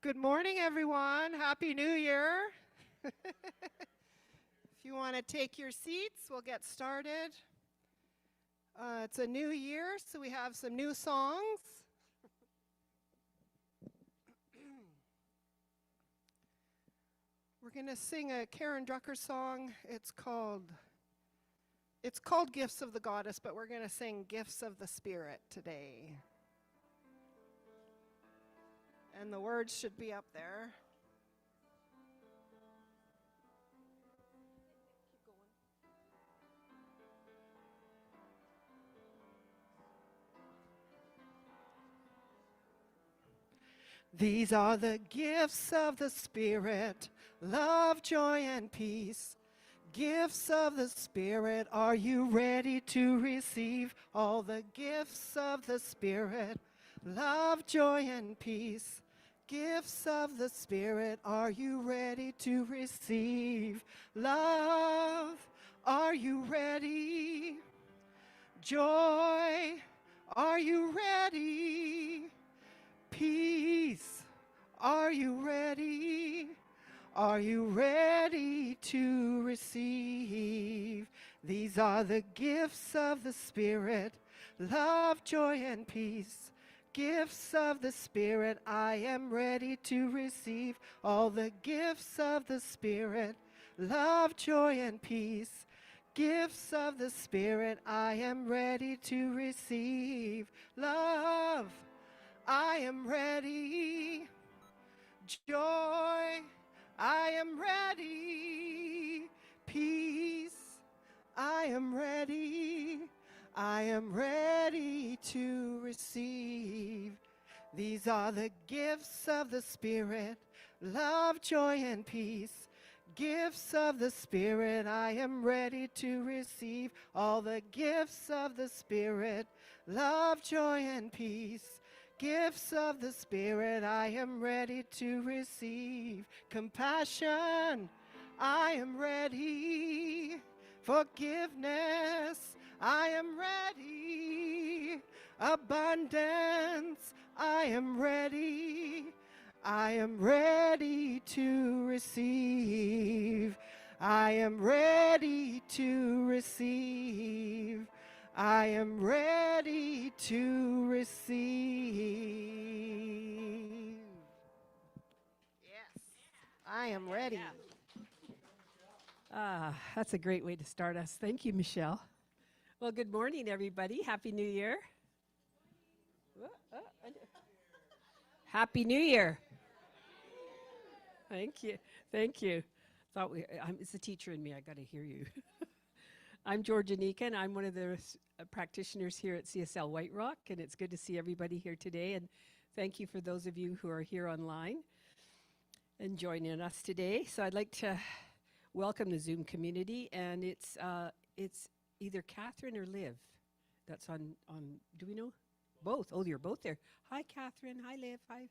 Good morning, everyone. Happy New Year. If you want to take your seats, we'll get started. It's a new year, so we have some new songs. We're going to sing a Karen Drucker song. It's called Gifts of the Goddess, but we're going to sing Gifts of the Spirit today. And the words should be up there. Keep going. These are the gifts of the Spirit, love, joy, and peace. Gifts of the Spirit, are you ready to receive all the gifts of the Spirit? Love, joy, and peace. Gifts of the Spirit, are you ready to receive? Love, are you ready? Joy, are you ready? Peace, are you ready? Are you ready to receive? These are the gifts of the Spirit, love, joy, and peace. Gifts of the Spirit, I am ready to receive all the gifts of the Spirit, love, joy, and peace. Gifts of the Spirit, I am ready to receive. Love, I am ready. Joy, I am ready. Peace, I am ready. I am ready to receive. These are the gifts of the Spirit, love, joy, and peace. Gifts of the Spirit, I am ready to receive all the gifts of the Spirit, love, joy, and peace. Gifts of the Spirit, I am ready to receive. Compassion, I am ready. Forgiveness, I am ready. Abundance, I am ready. I am ready to receive. I am ready to receive. I am ready to receive. Yes, I am ready. That's a great way to start us. Thank you, Michelle. Well, good morning, everybody. Happy New Year. Happy New Year. Thank you. Thank you. It's the teacher in me. I got to hear you. I'm Georgia Nika, and I'm one of the practitioners here at CSL White Rock, and it's good to see everybody here today. And thank you for those of you who are here online and joining us today. So I'd like to welcome the Zoom community, and it's either Catherine or Liv that's on, do we know? Both. Oh, you're both there. Hi, Catherine. Hi, Liv. Hi.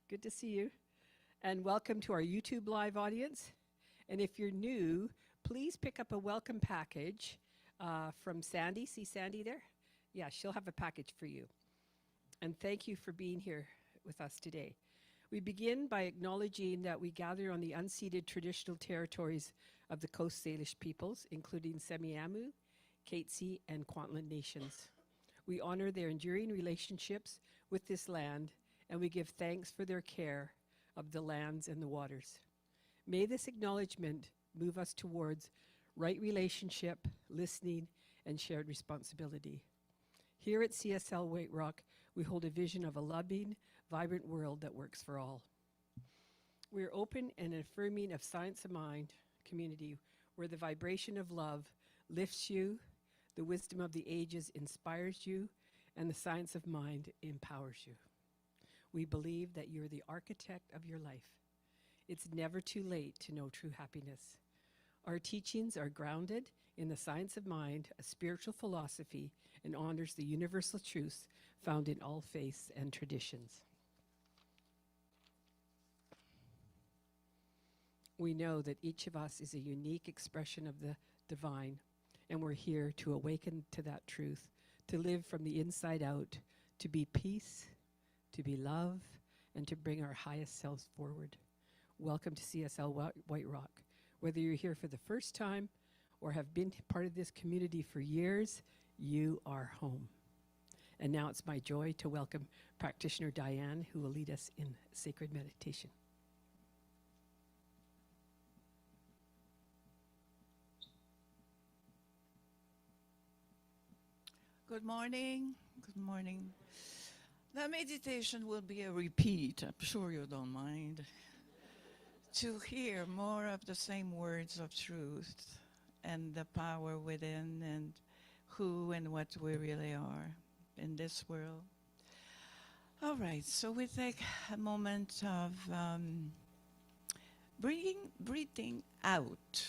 Good to see you. And welcome to our YouTube live audience. And if you're new, please pick up a welcome package from Sandy. See Sandy there? Yeah, she'll have a package for you. And thank you for being here with us today. We begin by acknowledging that we gather on the unceded traditional territories of the Coast Salish peoples, including Semiahmoo, Katzie, and Kwantlen nations. We honor their enduring relationships with this land, and we give thanks for their care of the lands and the waters. May this acknowledgement move us towards right relationship, listening, and shared responsibility. Here at CSL White Rock, we hold a vision of a loving, vibrant world that works for all. We are open and affirming of science of mind community where the vibration of love lifts you, the wisdom of the ages inspires you, and the science of mind empowers you. We believe that you're the architect of your life. It's never too late to know true happiness. Our teachings are grounded in the science of mind, a spiritual philosophy, and honors the universal truths found in all faiths and traditions. We know that each of us is a unique expression of the divine, and we're here to awaken to that truth, to live from the inside out, to be peace, to be love, and to bring our highest selves forward. Welcome to CSL White Rock. Whether you're here for the first time or have been part of this community for years, you are home. And now it's my joy to welcome practitioner Diane, who will lead us in sacred meditation. Good morning. Good morning. The meditation will be a repeat. I'm sure you don't mind. To hear more of the same words of truth and the power within and who and what we really are in this world. All right, so we take a moment of breathing out.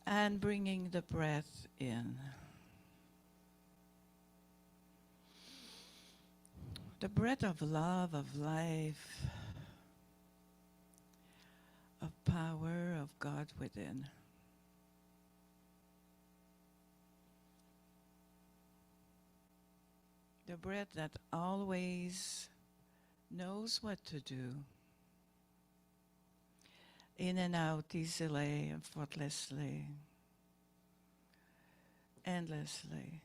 And bringing the breath in. The breath of love, of life, of power, of God within. The breath that always knows what to do. In and out easily, effortlessly, endlessly.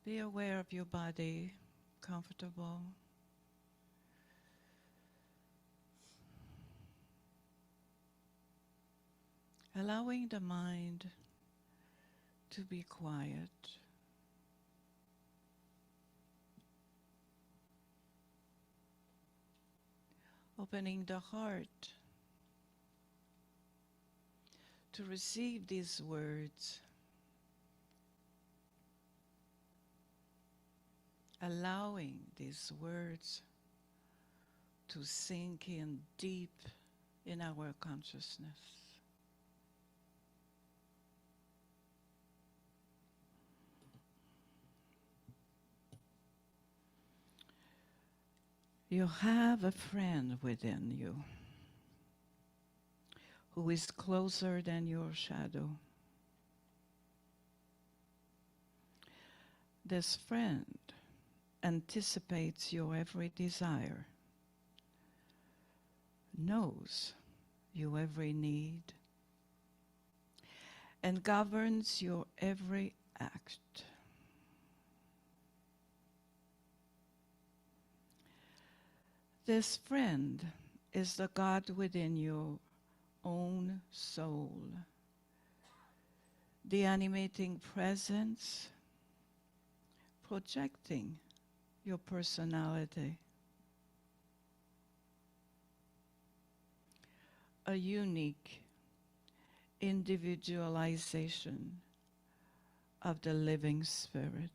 Be aware of your body, comfortable. Allowing the mind to be quiet. Opening the heart to receive these words. Allowing these words to sink in deep in our consciousness. You have a friend within you who is closer than your shadow. This friend anticipates your every desire, knows your every need, and governs your every act. This friend is the God within your own soul, the animating presence projecting your personality, a unique individualization of the living spirit.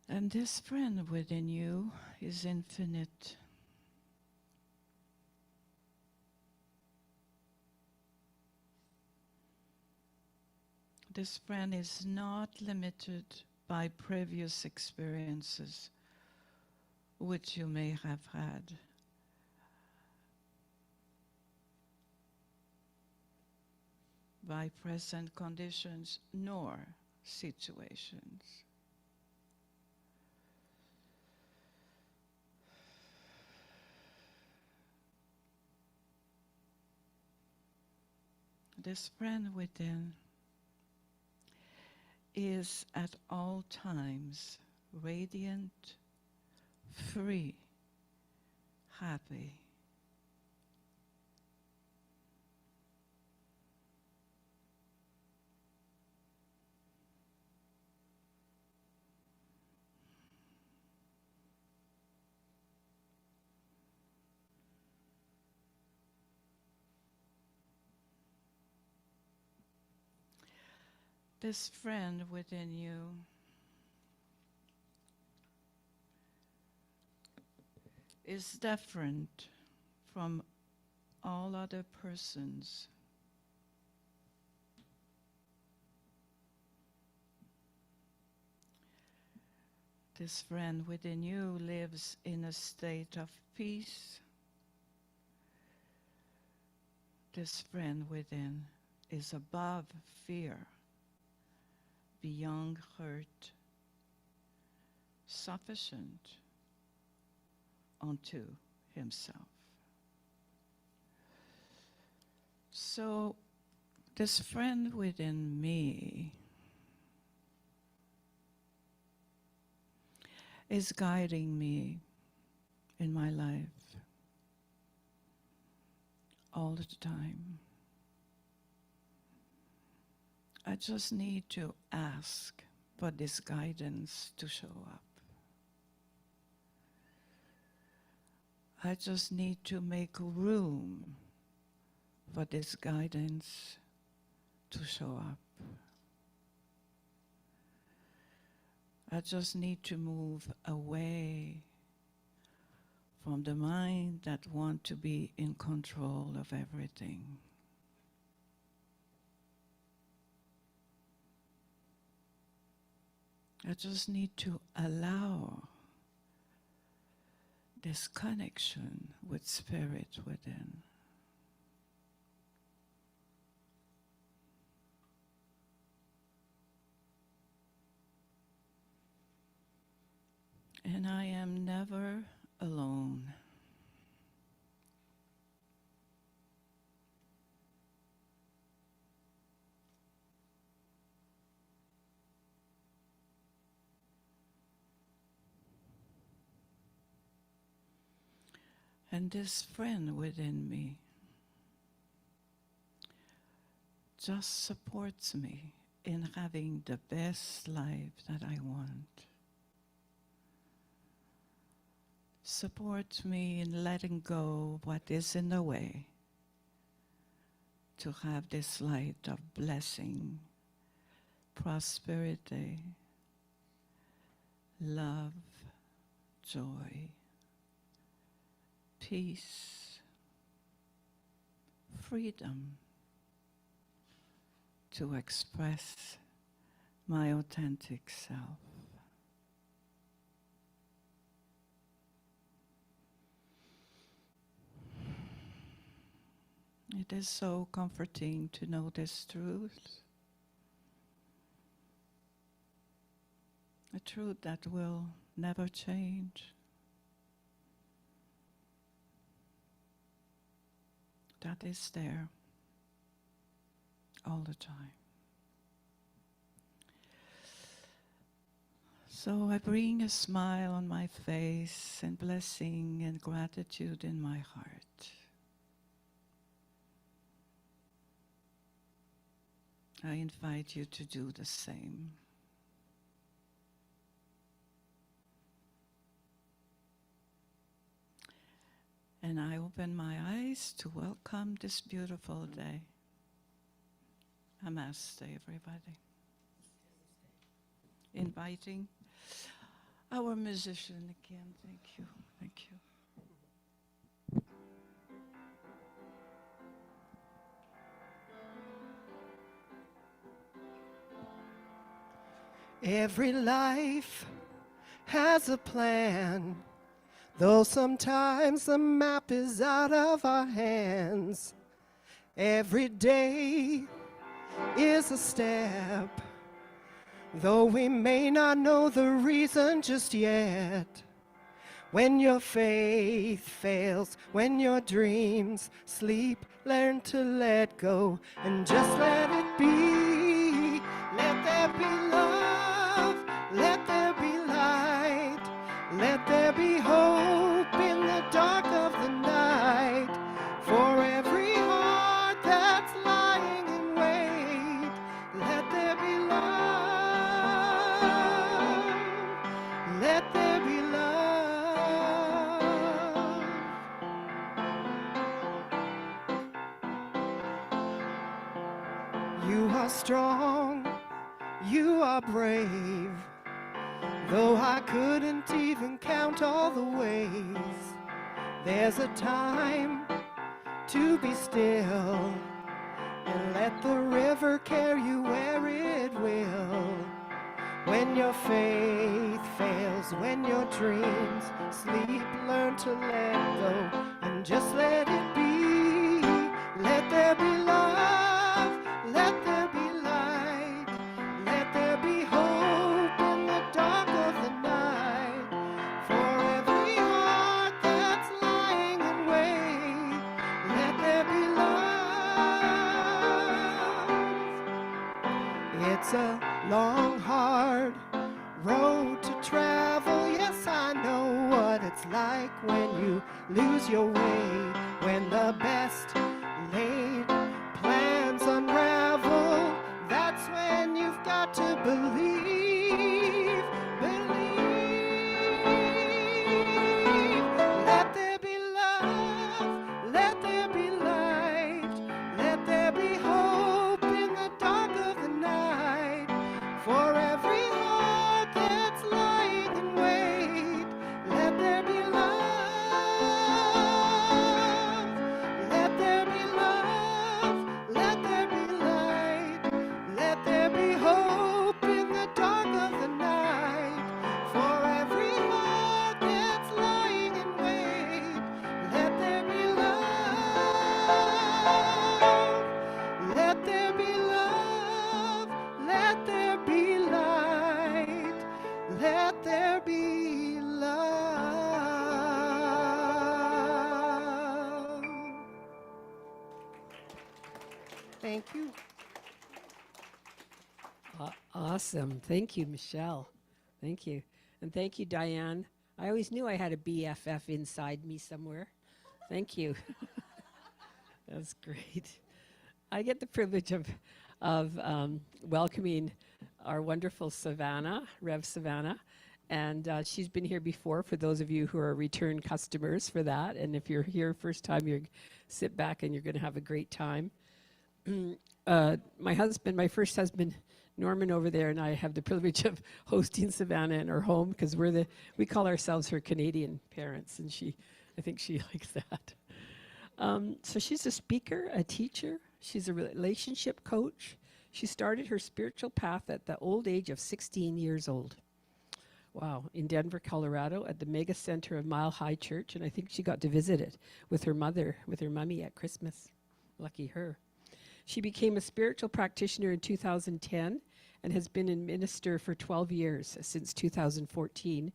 And this friend within you is infinite. This friend is not limited by previous experiences which you may have had. By present conditions nor situations. This friend within is at all times radiant, free, happy. This friend within you is different from all other persons. this friend within you lives in a state of peace. This friend within is above fear, beyond hurt, sufficient unto himself. So this friend within me is guiding me in my life all the time. I just need to ask for this guidance to show up. I just need to make room for this guidance to show up. I just need to move away from the mind that wants to be in control of everything. I just need to allow this connection with spirit within. And I am never alone. And this friend within me just supports me in having the best life that I want. Supports me in letting go what is in the way to have this light of blessing, prosperity, love, joy, peace, freedom to express my authentic self. It is so comforting to know this truth. A truth that will never change. That is there all the time. So I bring a smile on my face and blessing and gratitude in my heart. I invite you to do the same. And I open my eyes to welcome this beautiful day. Namaste, everybody. Inviting our musician again. Thank you. Thank you. Every life has a plan, though sometimes the map is out of our hands. Every day is a step, though we may not know the reason just yet. When your faith fails, when your dreams sleep, learn to let go and just let it be. Let there be love, let there be light, let there be hope in the dark of the night. For every heart that's lying in wait, let there be love, let there be love. You are strong, you are brave, though I couldn't even count all the ways. There's a time to be still and let the river carry you where it will. When your faith fails, when your dreams sleep, learn to let go and just let it be. Let there be love, let there be light, let there be hope in the dark of the night. For every heart that's lying in wait, let there be love. It's a long, hard road to travel. Yes, I know what it's like when you lose your way, when the best laid plans unravel. That's when you've got to believe, believe. Let there be love, let there be light, let there be hope in the dark of the night. For every heart that's lying in wait, let there be love, let there be love, let there be light, let there be hope in the dark of the night. For every heart that's lying in wait, let there be love, let there be love, let there be light, let there be love. Thank you. Awesome. Thank you, Michelle. Thank you. And thank you, Diane. I always knew I had a BFF inside me somewhere. Thank you. That's great. I get the privilege of welcoming our wonderful Savanna, Rev Savanna. And she's been here before, for those of you who are return customers for that. And if you're here first time, you sit back and you're going to have a great time. My first husband, Norman over there, and I have the privilege of hosting Savanna in her home because we call ourselves her Canadian parents, and I think she likes that. So she's a speaker, a teacher. She's a relationship coach. She started her spiritual path at the old age of 16 years old. Wow, in Denver, Colorado, at the mega center of Mile High Church, and I think she got to visit it with her mummy at Christmas. Lucky her. She became a spiritual practitioner in 2010 and has been a minister for 12 years, since 2014.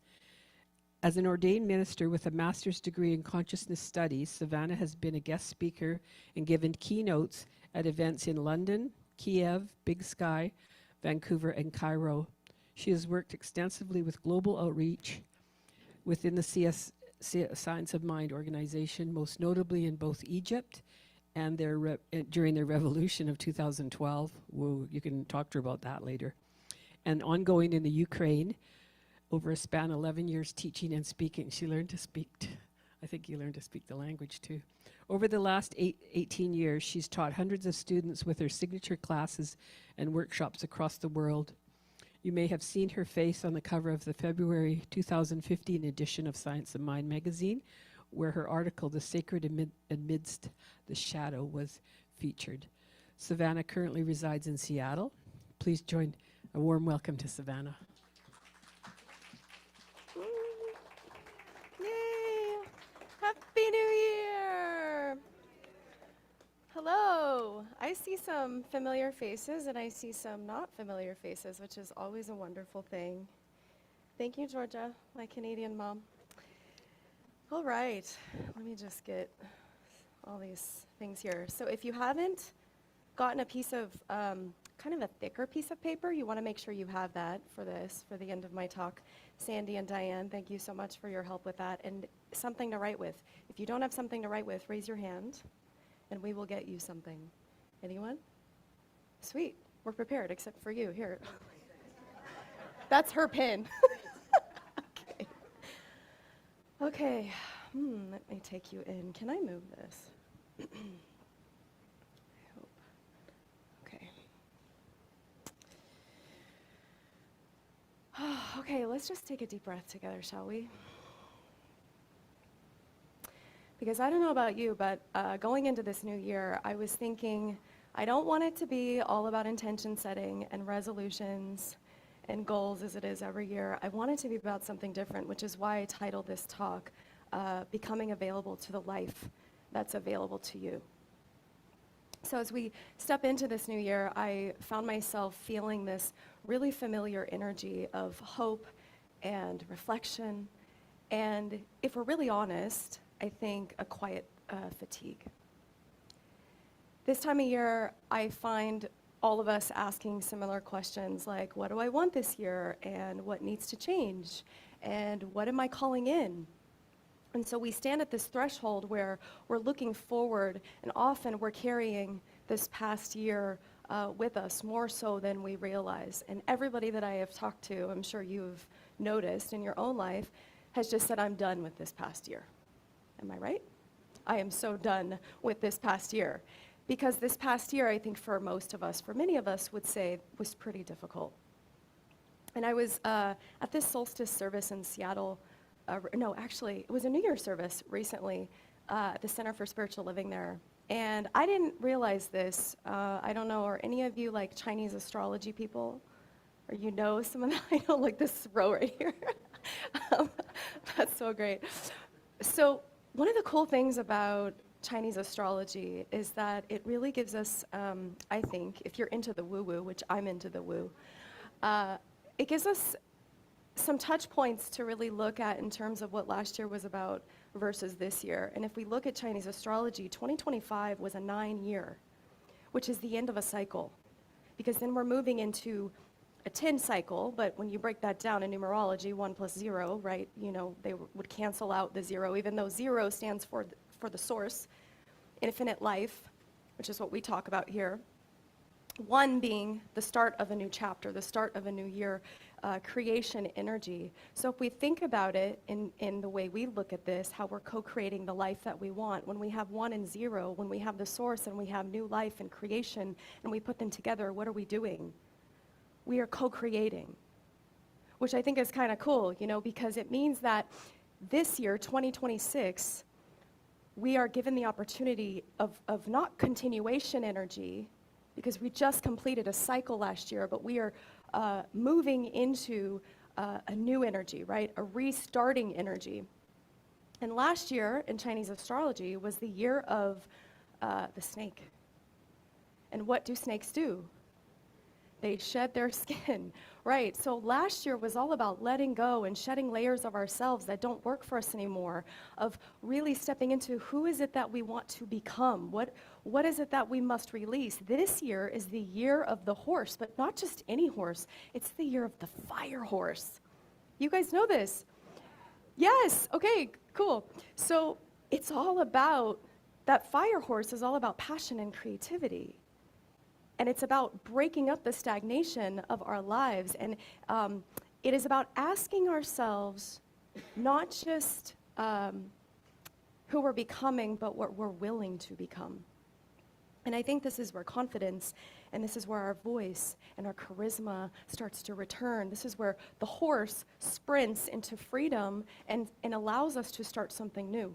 As an ordained minister with a master's degree in consciousness studies, Savanna has been a guest speaker and given keynotes at events in London, Kiev, Big Sky, Vancouver, and Cairo. She has worked extensively with global outreach within the Science of Mind organization, most notably in both Egypt and during their revolution of 2012. Whoa, you can talk to her about that later. And ongoing in the Ukraine, over a span of 11 years teaching and speaking. She learned to speak, I think you learned to speak the language too. Over the last 18 years, she's taught hundreds of students with her signature classes and workshops across the world. You may have seen her face on the cover of the February 2015 edition of Science of Mind magazine, where her article, The Sacred Amidst the Shadow, was featured. Savanna currently resides in Seattle. Please join a warm welcome to Savanna. Yay! Happy New Year! Hello. I see some familiar faces and I see some not familiar faces, which is always a wonderful thing. Thank you, Georgia, my Canadian mom. All right, let me just get all these things here. So if you haven't gotten a piece of, kind of a thicker piece of paper, you want to make sure you have that for the end of my talk. Sandy and Diane, thank you so much for your help with that. And something to write with. If you don't have something to write with, raise your hand, and we will get you something. Anyone? Sweet, we're prepared, except for you. Here. That's her pin. Okay. Okay, let me take you in. Can I move this? I hope. Okay. Okay, let's just take a deep breath together, shall we? Because I don't know about you, but going into this new year, I was thinking, I don't want it to be all about intention setting and resolutions and goals as it is every year, I want it to be about something different, which is why I titled this talk, Becoming Available to the Life That's Available to You. So as we step into this new year, I found myself feeling this really familiar energy of hope and reflection, and if we're really honest, I think a quiet fatigue. This time of year, I find all of us asking similar questions like, what do I want this year? And what needs to change? And what am I calling in? And so we stand at this threshold where we're looking forward, and often we're carrying this past year with us more so than we realize. And everybody that I have talked to, I'm sure you've noticed in your own life, has just said, I'm done with this past year. Am I right? I am so done with this past year. Because this past year, I think for most of us, for many of us, would say was pretty difficult. And I was at this solstice service in Seattle. No, actually, it was a New Year's service recently at the Center for Spiritual Living there. And I didn't realize this. I don't know, are any of you like Chinese astrology people? Or you know some of that? I know, like this row right here. That's so great. So one of the cool things about Chinese astrology is that it really gives us, I think, if you're into the woo-woo, which I'm into the woo, it gives us some touch points to really look at in terms of what last year was about versus this year. And if we look at Chinese astrology, 2025 was a 9-year, which is the end of a cycle. Because then we're moving into a 10 cycle, but when you break that down in numerology, 1 plus 0, right, you know, they would cancel out the 0, even though 0 stands for the source, infinite life, which is what we talk about here. 1 being the start of a new chapter, the start of a new year, creation energy. So if we think about it in the way we look at this, how we're co-creating the life that we want, when we have 1 and 0, when we have the source and we have new life and creation, and we put them together, what are we doing? We are co-creating, which I think is kind of cool, you know, because it means that this year, 2026, we are given the opportunity of not continuation energy, because we just completed a cycle last year, but we are moving into a new energy, right? A restarting energy. And last year in Chinese astrology was the year of the snake. And what do snakes do? They shed their skin, right? So last year was all about letting go and shedding layers of ourselves that don't work for us anymore, of really stepping into who is it that we want to become? What is it that we must release? This year is the year of the horse, but not just any horse. It's the year of the fire horse. You guys know this? Yes, okay, cool. So it's all about, that fire horse is all about passion and creativity. And it's about breaking up the stagnation of our lives. And it is about asking ourselves not just who we're becoming, but what we're willing to become. And I think this is where confidence, and this is where our voice and our charisma starts to return. This is where the horse sprints into freedom and allows us to start something new.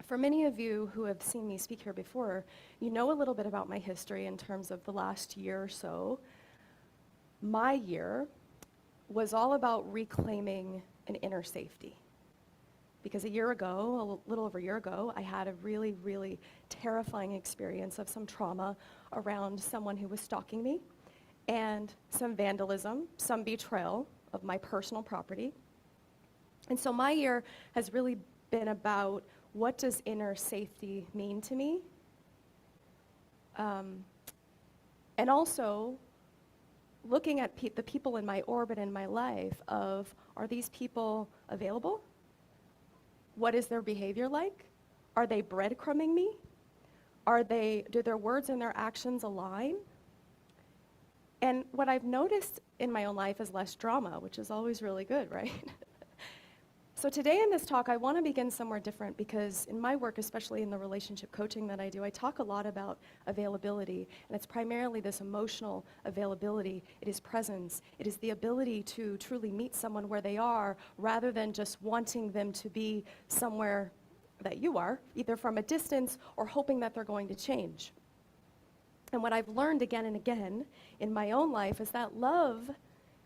For many of you who have seen me speak here before, you know a little bit about my history in terms of the last year or so. My year was all about reclaiming an inner safety. Because a year ago, a little over a year ago, I had a really, really terrifying experience of some trauma around someone who was stalking me, and some vandalism, some betrayal of my personal property. And so my year has really been about, what does inner safety mean to me? And also looking at the people in my orbit in my life of, are these people available? What is their behavior like? Are they breadcrumbing me? Do their words and their actions align? And what I've noticed in my own life is less drama, which is always really good, right? So today in this talk, I want to begin somewhere different, because in my work, especially in the relationship coaching that I do, I talk a lot about availability, and it's primarily this emotional availability. It is presence. It is the ability to truly meet someone where they are, rather than just wanting them to be somewhere that you are, either from a distance or hoping that they're going to change. And what I've learned again and again in my own life is that love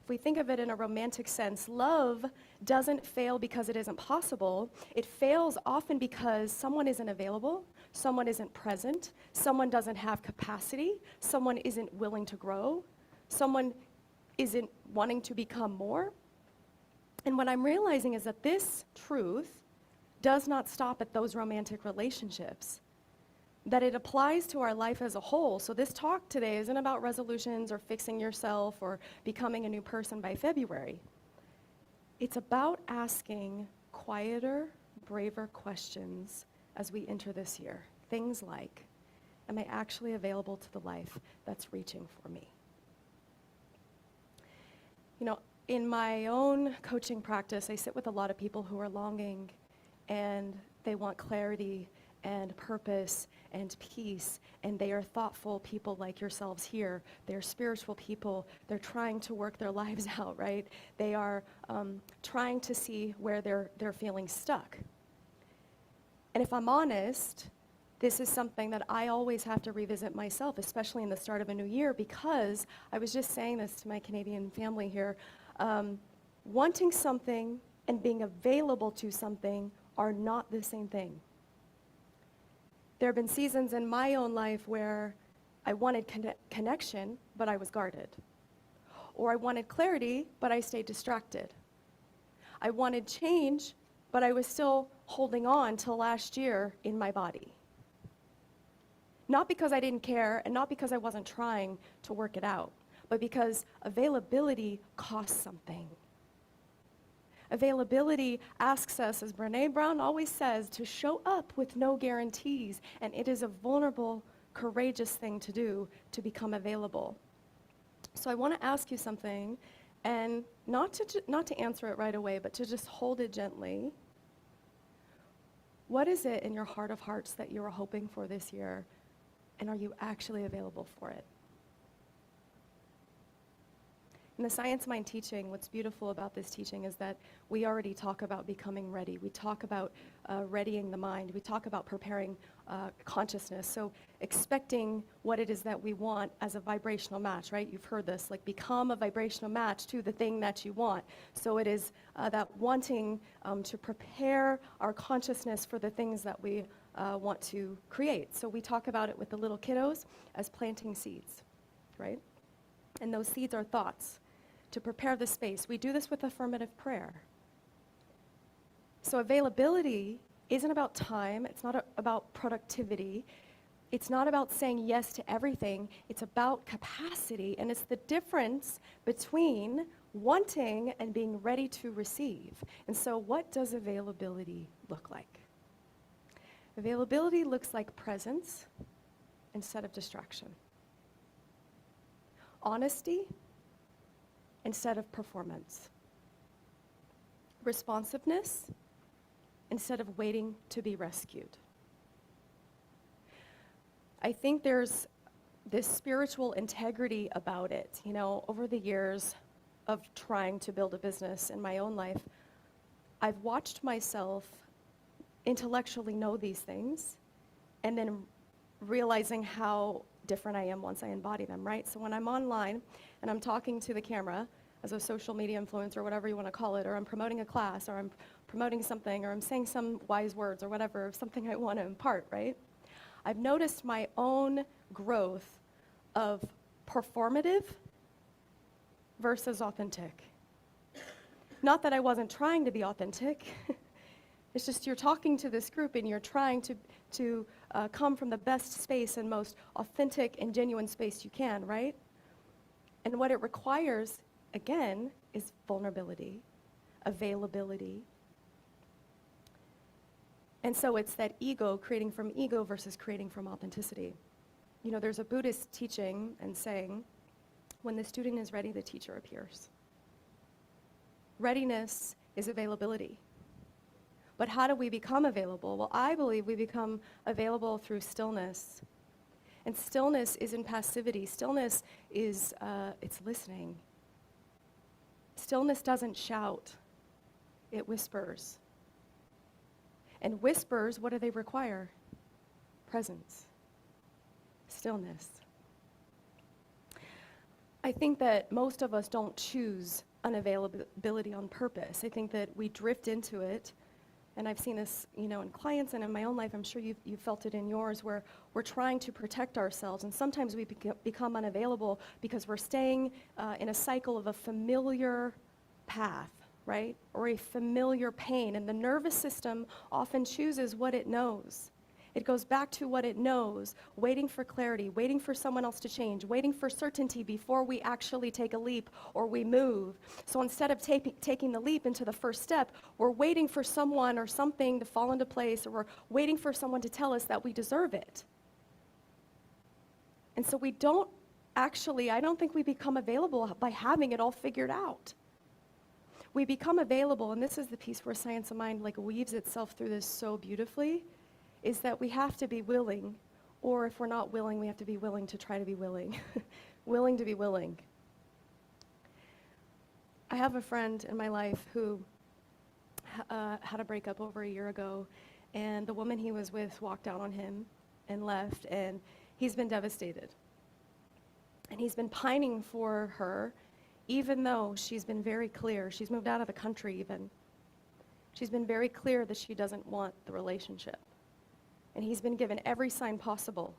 we think of it in a romantic sense, love doesn't fail because it isn't possible. It fails often because someone isn't available, someone isn't present, someone doesn't have capacity, someone isn't willing to grow, someone isn't wanting to become more. And what I'm realizing is that this truth does not stop at those romantic relationships, that it applies to our life as a whole. So this talk today isn't about resolutions or fixing yourself or becoming a new person by February. It's about asking quieter, braver questions as we enter this year. Things like, am I actually available to the life that's reaching for me? You know, in my own coaching practice, I sit with a lot of people who are longing and they want clarity and purpose and peace, and they are thoughtful people like yourselves here. They're spiritual people. They're trying to work their lives out, right? They are trying to see where they're feeling stuck. And if I'm honest, this is something that I always have to revisit myself, especially in the start of a new year, because I was just saying this to my Canadian family here. Wanting something and being available to something are not the same thing. There have been seasons in my own life where I wanted connection, but I was guarded. Or I wanted clarity, but I stayed distracted. I wanted change, but I was still holding on till last year in my body. Not because I didn't care, and not because I wasn't trying to work it out, but because availability costs something. Availability asks us, as Brené Brown always says, to show up with no guarantees, and it is a vulnerable, courageous thing to do to become available. So I want to ask you something, and not to answer it right away, but to just hold it gently. What is it in your heart of hearts that you are hoping for this year, and are you actually available for it? In the Science Mind teaching, what's beautiful about this teaching is that we already talk about becoming ready. We talk about readying the mind. We talk about preparing consciousness. So expecting what it is that we want as a vibrational match, right? You've heard this, like become a vibrational match to the thing that you want. So it is that wanting to prepare our consciousness for the things that we want to create. So we talk about it with the little kiddos as planting seeds, right? And those seeds are thoughts to prepare the space. We do this with affirmative prayer. So availability isn't about time. It's not about productivity. It's not about saying yes to everything. It's about capacity, and it's the difference between wanting and being ready to receive. And so what does availability look like? Availability looks like presence instead of distraction. Honesty instead of performance. Responsiveness instead of waiting to be rescued. I think there's this spiritual integrity about it. You know, over the years of trying to build a business in my own life, I've watched myself intellectually know these things and then realizing how different I am once I embody them, right? So when I'm online and I'm talking to the camera as a social media influencer, or whatever you want to call it, or I'm promoting a class, or I'm promoting something, or I'm saying some wise words, or whatever, something I want to impart, right? I've noticed my own growth of performative versus authentic. Not that I wasn't trying to be authentic. It's just you're talking to this group and you're trying to come from the best space and most authentic and genuine space you can, right? And what it requires, again, is vulnerability, availability. And so it's that ego, creating from ego versus creating from authenticity. You know, there's a Buddhist teaching and saying, when the student is ready, the teacher appears. Readiness is availability. But how do we become available? Well, I believe we become available through stillness. And stillness isn't passivity. Stillness is, it's listening. Stillness doesn't shout. It whispers. And whispers, what do they require? Presence. Stillness. I think that most of us don't choose unavailability on purpose. I think that we drift into it, and I've seen this, in clients and in my own life. I'm sure you've felt it in yours, where we're trying to protect ourselves, and sometimes we become unavailable because we're staying in a cycle of a familiar path, right? Or a familiar pain, and the nervous system often chooses what it knows. It goes back to what it knows, waiting for clarity, waiting for someone else to change, waiting for certainty before we actually take a leap or we move. So instead of taking the leap into the first step, we're waiting for someone or something to fall into place, or we're waiting for someone to tell us that we deserve it. And so I don't think we become available by having it all figured out. We become available, and this is the piece where Science of Mind weaves itself through this so beautifully, is that we have to be willing, or if we're not willing, we have to be willing to try to be willing. Willing to be willing. I have a friend in my life who had a breakup over a year ago, and the woman he was with walked out on him and left, and he's been devastated. And he's been pining for her, even though she's been very clear. She's moved out of the country even. She's been very clear that she doesn't want the relationship. And he's been given every sign possible,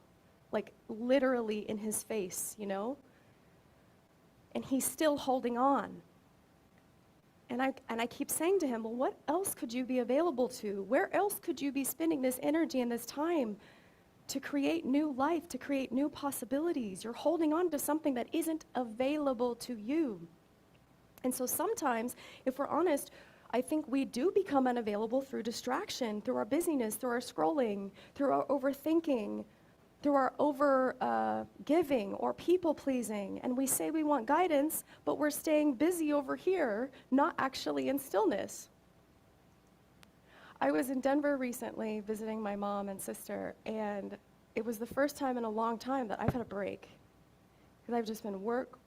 literally in his face, And he's still holding on. And I keep saying to him, well, what else could you be available to? Where else could you be spending this energy and this time to create new life, to create new possibilities? You're holding on to something that isn't available to you. And so sometimes, if we're honest, I think we do become unavailable through distraction, through our busyness, through our scrolling, through our overthinking, through our over-giving or people-pleasing. And we say we want guidance, but we're staying busy over here, not actually in stillness. I was in Denver recently visiting my mom and sister, and it was the first time in a long time that I've had a break. Because I've just been work,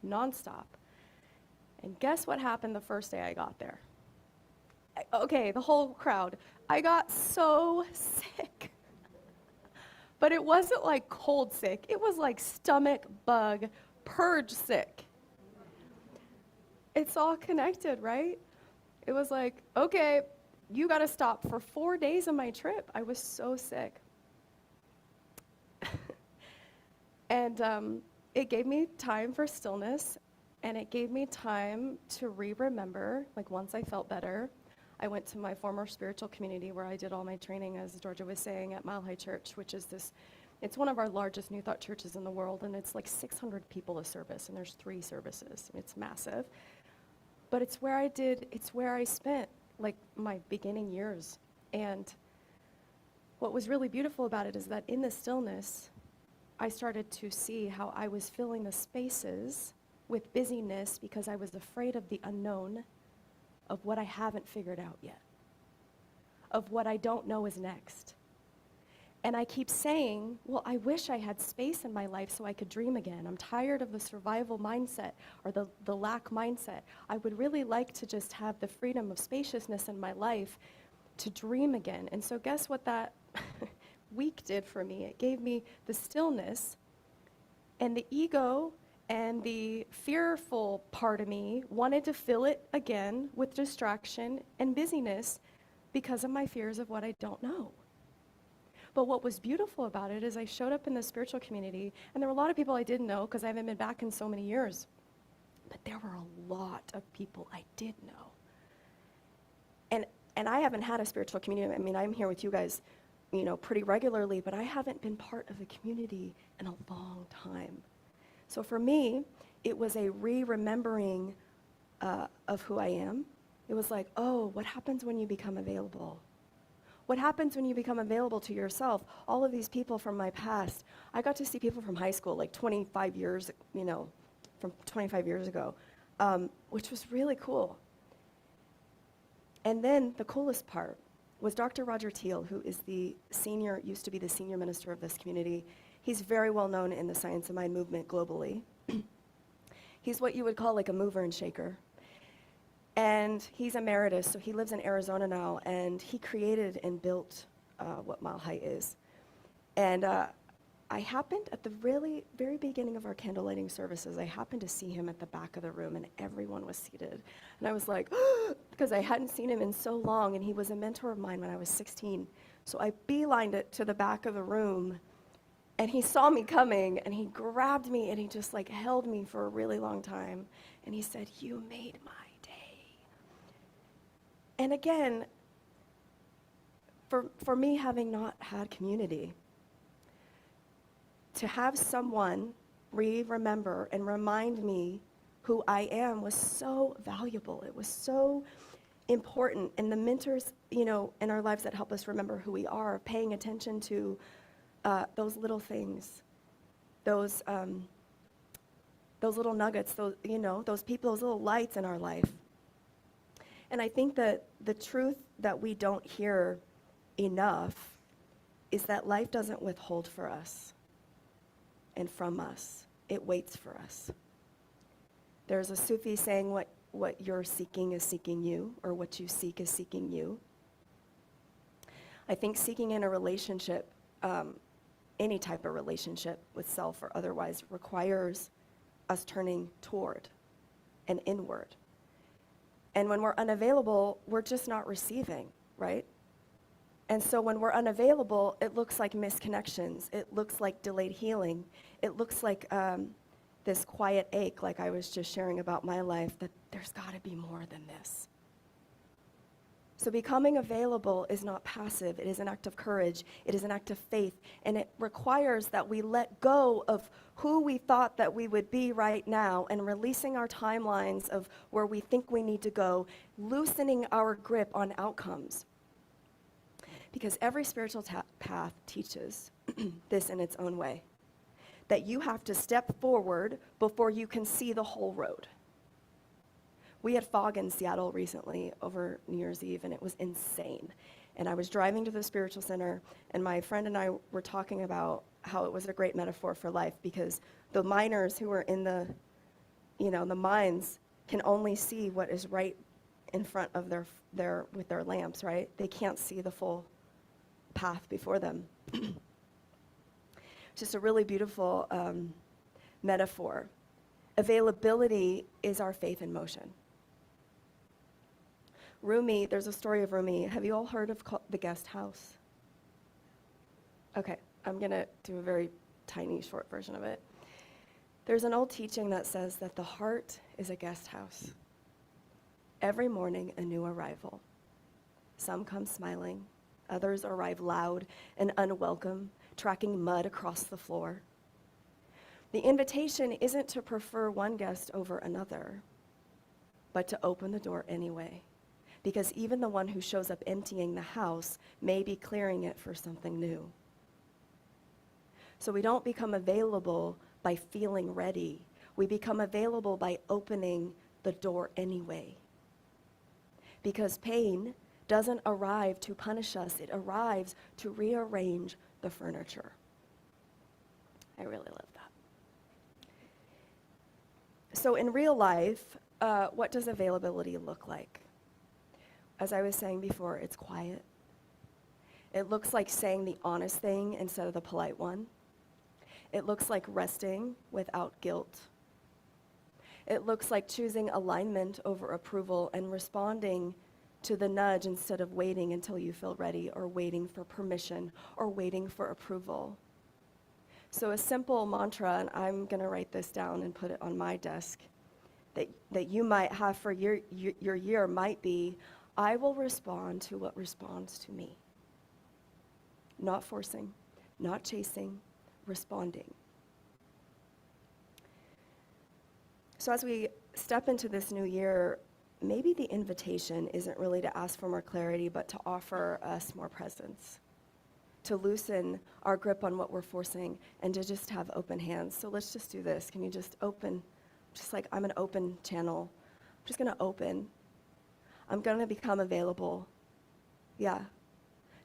nonstop. And guess what happened the first day I got there? The whole crowd. I got so sick. But it wasn't like cold sick. It was like stomach bug, purge sick. It's all connected, right? It was like, okay, you got to stop. For 4 days of my trip, I was so sick. And it gave me time for stillness. And it gave me time to remember, once I felt better, I went to my former spiritual community where I did all my training, as Georgia was saying, at Mile High Church, which is it's one of our largest New Thought churches in the world, and it's 600 people a service, and there's 3 services. It's massive. But it's where I spent, my beginning years. And what was really beautiful about it is that in the stillness, I started to see how I was filling the spaces with busyness because I was afraid of the unknown, of what I haven't figured out yet, of what I don't know is next. And I keep saying, well, I wish I had space in my life so I could dream again. I'm tired of the survival mindset or the lack mindset. I would really like to just have the freedom of spaciousness in my life to dream again. And so guess what that week did for me? It gave me the stillness, and the ego and the fearful part of me wanted to fill it again with distraction and busyness because of my fears of what I don't know. But what was beautiful about it is I showed up in the spiritual community, and there were a lot of people I didn't know because I haven't been back in so many years. But there were a lot of people I did know. And I haven't had a spiritual community. I mean, I'm here with you guys, pretty regularly, but I haven't been part of a community in a long time. So for me, it was a remembering of who I am. It was like, oh, what happens when you become available? What happens when you become available to yourself? All of these people from my past, I got to see people from high school, 25 years, from 25 years ago, which was really cool. And then the coolest part was Dr. Roger Teal, who is used to be the senior minister of this community. He's very well known in the Science of Mind movement globally. He's what you would call a mover and shaker. And he's emeritus, so he lives in Arizona now, and he created and built what Mile High is. And I happened at the really very beginning of our candle lighting services, I happened to see him at the back of the room, and everyone was seated. And I was like, because I hadn't seen him in so long, and he was a mentor of mine when I was 16. So I beelined it to the back of the room, and he saw me coming, and he grabbed me, and he just like held me for a really long time. And he said, "You made my day." And again, for me, having not had community, to have someone remember and remind me who I am was so valuable. It was so important. And the mentors, in our lives that help us remember who we are, paying attention to those little things, those little nuggets, those people, those little lights in our life. And I think that the truth that we don't hear enough is that life doesn't withhold for us and from us. It waits for us. There's a Sufi saying, what you're seeking is seeking you, or what you seek is seeking you. I think seeking in a relationship, any type of relationship with self or otherwise, requires us turning toward and inward. And when we're unavailable, we're just not receiving, right? And so when we're unavailable, it looks like misconnections. It looks like delayed healing. It looks like this quiet ache, like I was just sharing about my life, that there's got to be more than this. So becoming available is not passive. It is an act of courage. It is an act of faith. And it requires that we let go of who we thought that we would be right now and releasing our timelines of where we think we need to go, loosening our grip on outcomes. Because every spiritual path teaches this in its own way, that you have to step forward before you can see the whole road. We had fog in Seattle recently over New Year's Eve, and it was insane. And I was driving to the spiritual center, and my friend and I were talking about how it was a great metaphor for life, because the miners who are in the mines can only see what is right in front of their with their lamps, right? They can't see the full path before them. Just a really beautiful metaphor. Availability is our faith in motion. Rumi, there's a story of Rumi. Have you all heard of the guest house? Okay, I'm going to do a very tiny, short version of it. There's an old teaching that says that the heart is a guest house. Every morning, a new arrival. Some come smiling. Others arrive loud and unwelcome, tracking mud across the floor. The invitation isn't to prefer one guest over another, but to open the door anyway. Because even the one who shows up emptying the house may be clearing it for something new. So we don't become available by feeling ready. We become available by opening the door anyway. Because pain doesn't arrive to punish us. It arrives to rearrange the furniture. I really love that. So in real life, what does availability look like? As I was saying before, it's quiet. It looks like saying the honest thing instead of the polite one. It looks like resting without guilt. It looks like choosing alignment over approval and responding to the nudge instead of waiting until you feel ready, or waiting for permission, or waiting for approval. So a simple mantra, and I'm going to write this down and put it on my desk, that you might have for your year might be, I will respond to what responds to me. Not forcing, not chasing, responding. So as we step into this new year, maybe the invitation isn't really to ask for more clarity, but to offer us more presence, to loosen our grip on what we're forcing, and to just have open hands. So let's just do this. Can you just open, just like I'm an open channel. I'm just going to open. I'm going to become available. Yeah.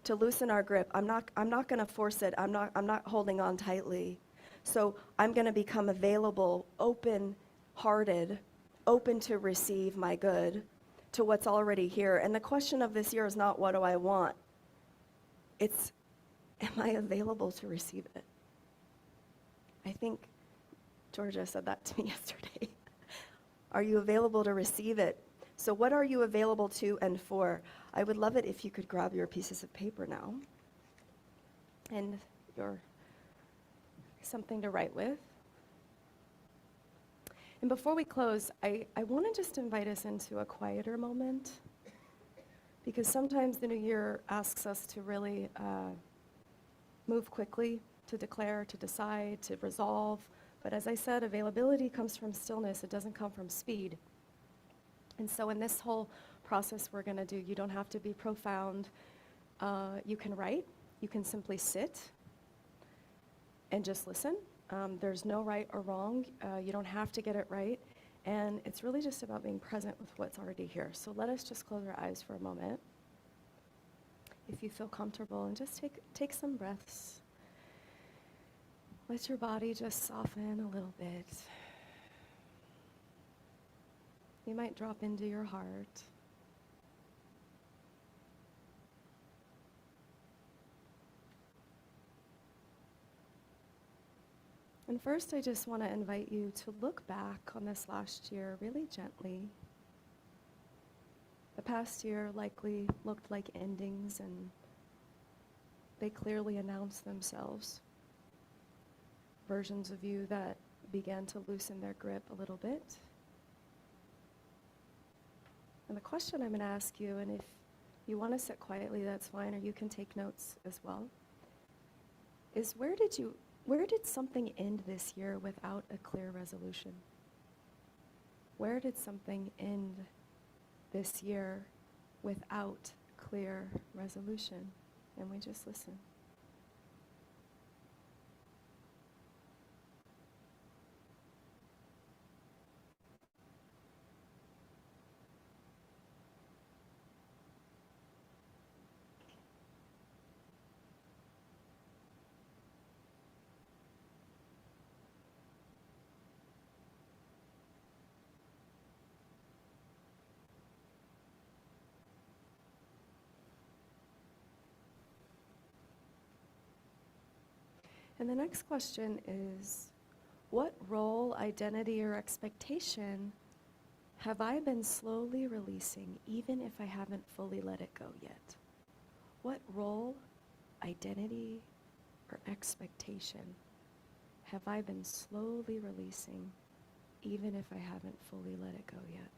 To loosen our grip. I'm not going to force it. I'm not holding on tightly. So I'm going to become available, open-hearted, open to receive my good, to what's already here. And the question of this year is not, what do I want? It's, am I available to receive it? I think Georgia said that to me yesterday. Are you available to receive it? So what are you available to and for? I would love it if you could grab your pieces of paper now and your something to write with. And before we close, I want to just invite us into a quieter moment, because sometimes the new year asks us to really move quickly, to declare, to decide, to resolve. But as I said, availability comes from stillness. It doesn't come from speed. And so in this whole process we're going to do, you don't have to be profound. You can write. You can simply sit and just listen. There's no right or wrong. You don't have to get it right. And it's really just about being present with what's already here. So let us just close our eyes for a moment, if you feel comfortable, and just take some breaths. Let your body just soften a little bit. You might drop into your heart. And first, I just want to invite you to look back on this last year really gently. The past year likely looked like endings, and they clearly announced themselves. Versions of you that began to loosen their grip a little bit. And the question I'm going to ask you, and if you want to sit quietly, that's fine, or you can take notes as well, is where did something end this year without a clear resolution? Where did something end this year without clear resolution? And we just listen. And the next question is, what role, identity, or expectation have I been slowly releasing, even if I haven't fully let it go yet? What role, identity, or expectation have I been slowly releasing, even if I haven't fully let it go yet?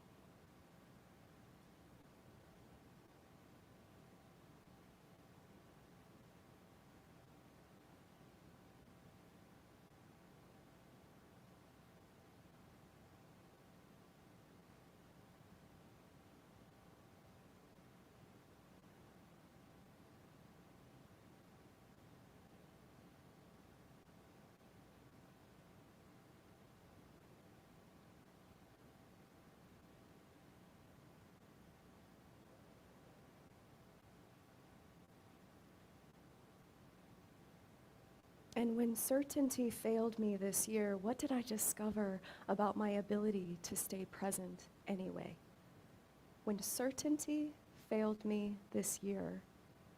And when certainty failed me this year, what did I discover about my ability to stay present anyway? When certainty failed me this year,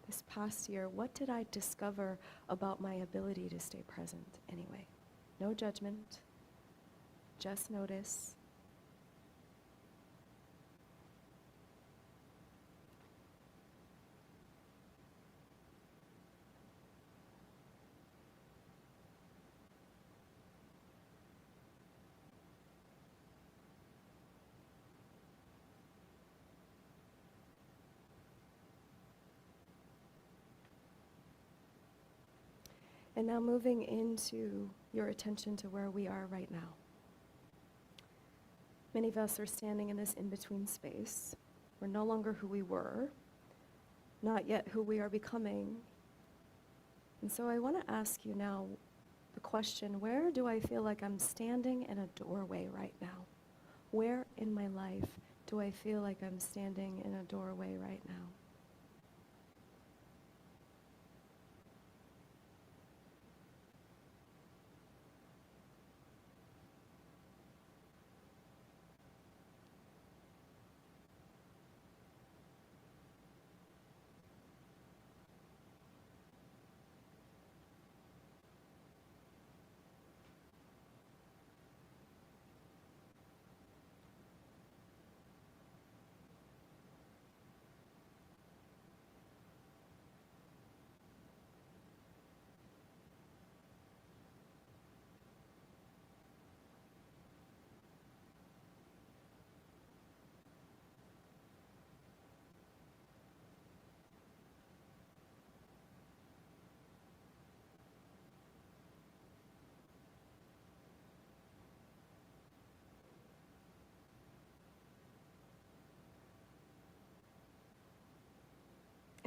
this past year, what did I discover about my ability to stay present anyway? No judgment, just notice. And now moving into your attention to where we are right now. Many of us are standing in this in-between space. We're no longer who we were, not yet who we are becoming. And so I want to ask you now the question, where do I feel like I'm standing in a doorway right now? Where in my life do I feel like I'm standing in a doorway right now?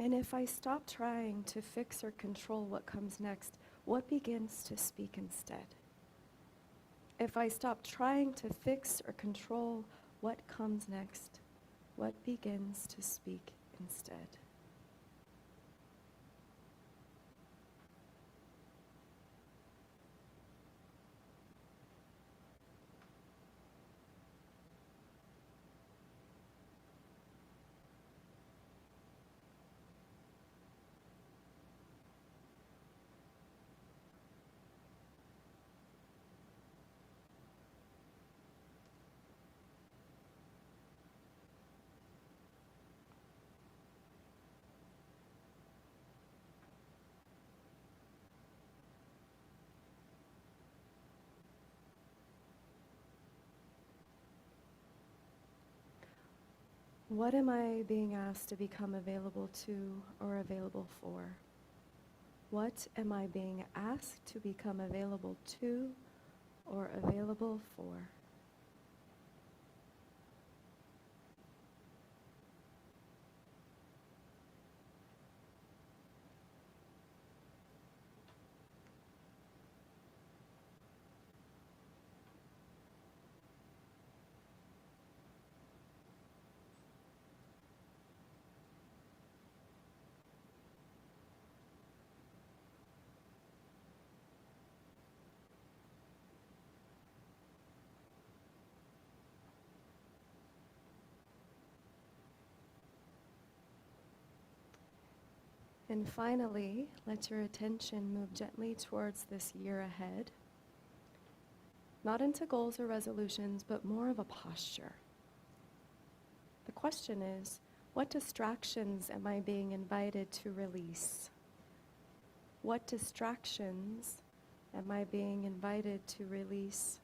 And if I stop trying to fix or control what comes next, what begins to speak instead? If I stop trying to fix or control what comes next, what begins to speak instead? What am I being asked to become available to or available for? What am I being asked to become available to or available for? And finally, let your attention move gently towards this year ahead. Not into goals or resolutions, but more of a posture. The question is, what distractions am I being invited to release? What distractions am I being invited to release?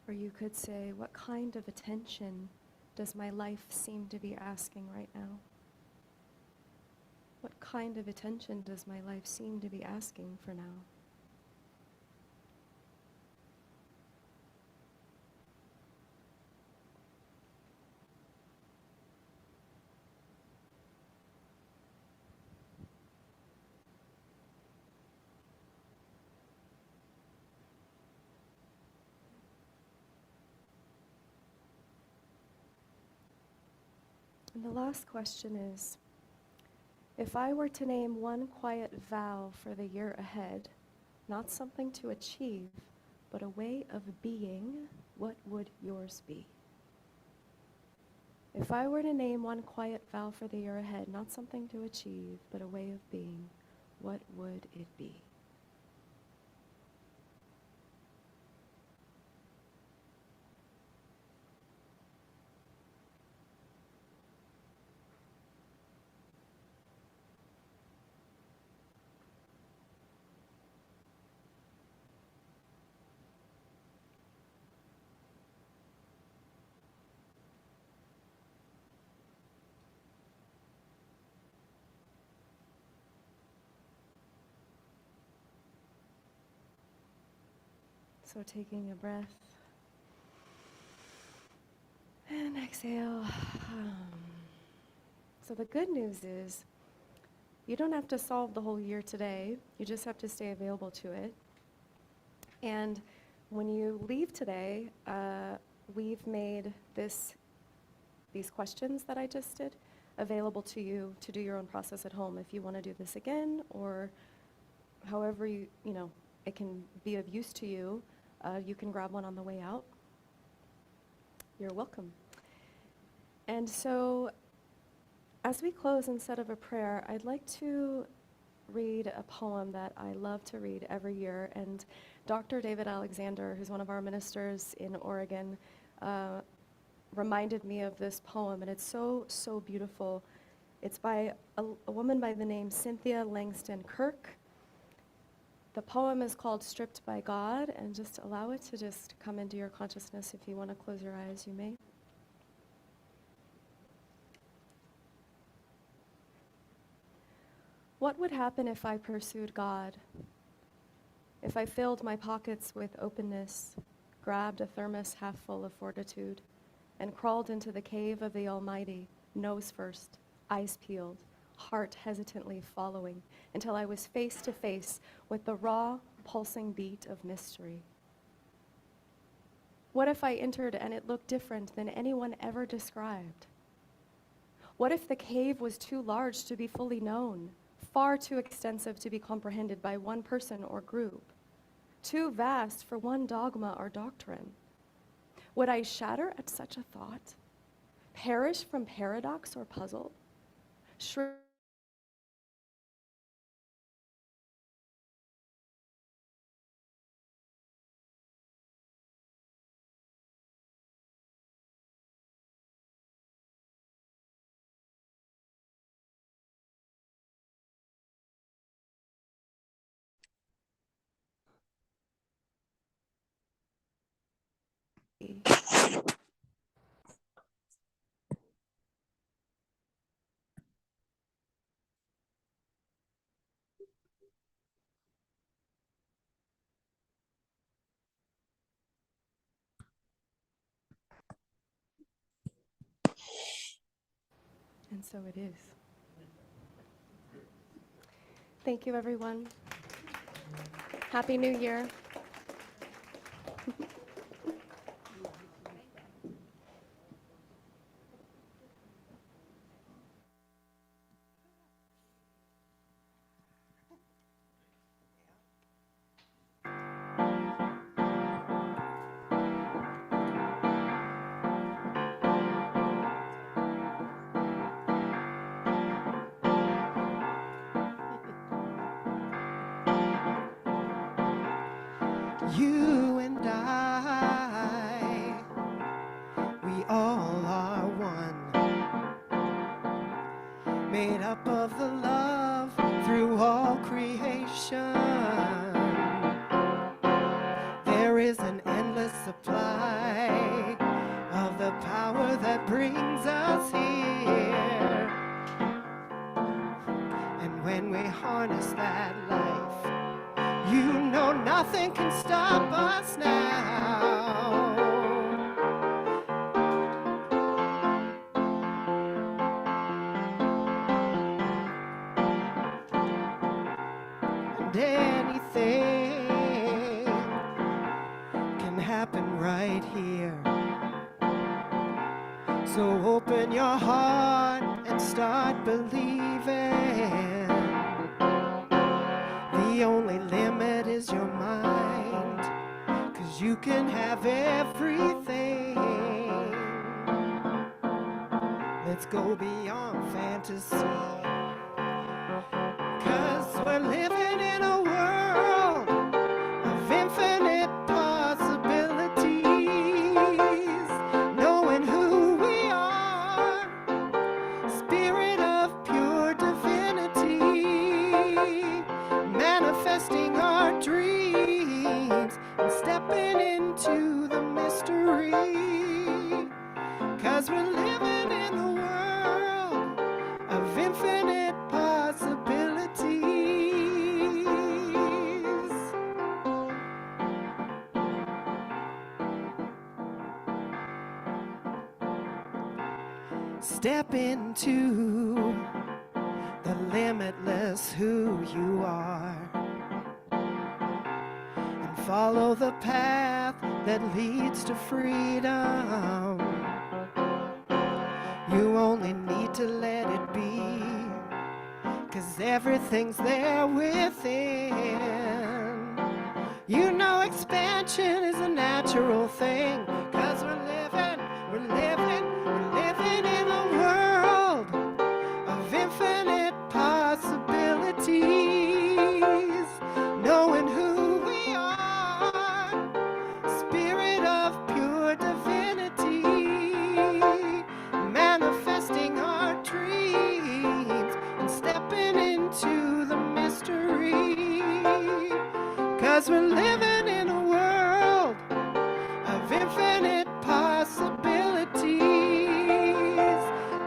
Or you could say, what kind of attention does my life seem to be asking right now? What kind of attention does my life seem to be asking for now? And the last question is, if I were to name one quiet vow for the year ahead, not something to achieve, but a way of being, what would yours be? If I were to name one quiet vow for the year ahead, not something to achieve, but a way of being, what would it be? So taking a breath and exhale. So the good news is you don't have to solve the whole year today. You just have to stay available to it. And when you leave today, we've made these questions that I just did available to you to do your own process at home. If you want to do this again, or however it can be of use to you, you can grab one on the way out. You're welcome. And so, as we close instead of a prayer, I'd like to read a poem that I love to read every year. And Dr. David Alexander, who's one of our ministers in Oregon, reminded me of this poem, and it's so, so beautiful. It's by a woman by the name Cynthia Langston Kirk. The poem is called Stripped by God, and just allow it to just come into your consciousness. If you want to close your eyes, you may. What would happen if I pursued God? If I filled my pockets with openness, grabbed a thermos half full of fortitude, and crawled into the cave of the Almighty, nose first, eyes peeled, heart hesitantly following, until I was face to face with the raw, pulsing beat of mystery? What if I entered and it looked different than anyone ever described? What if the cave was too large to be fully known, far too extensive to be comprehended by one person or group, too vast for one dogma or doctrine? Would I shatter at such a thought, perish from paradox or puzzle, shrink And so it is. Thank you, everyone. Happy New Year. You and I, we all are one, made up of the love through all creation. There is an endless supply of the power that brings us here. And when we harness that life, you know nothing can stop us now. And anything can happen right here. So open your heart and start believing. The only limit is your mind, 'cause you can have everything. Let's go beyond fantasy, 'cause we're living in a world of infinite possibilities, knowing who we are, spirit of pure divinity, manifesting our dreams and stepping into the mystery, 'cause we're living in the world of infinite possibilities. Step into the limitless who you are, and follow the path that leads to freedom. You only need to let it be, 'cause everything's there within. You know expansion is a natural thing, 'cause we're living in a world of infinite possibilities, knowing who we are, spirit of pure divinity, manifesting our dreams and stepping into the mystery, 'cause we're living in a world of infinite possibilities,